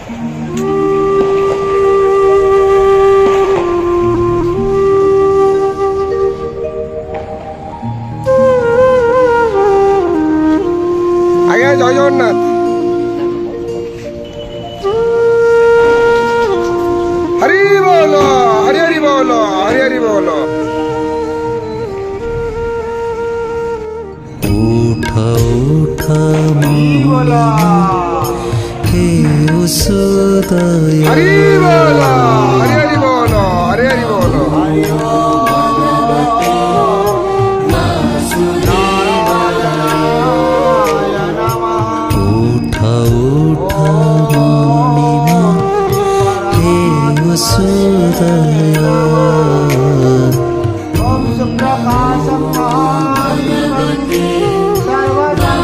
আগে জয় জগন্নাথ। হরি বল, হরি হরি বল, হরি হরি বল। उठा उठा हे उदय हरि बोल, हरि हरि बोल, हरि हरि बोल। उठा उठा मुनिमा हे उदय सर्वदा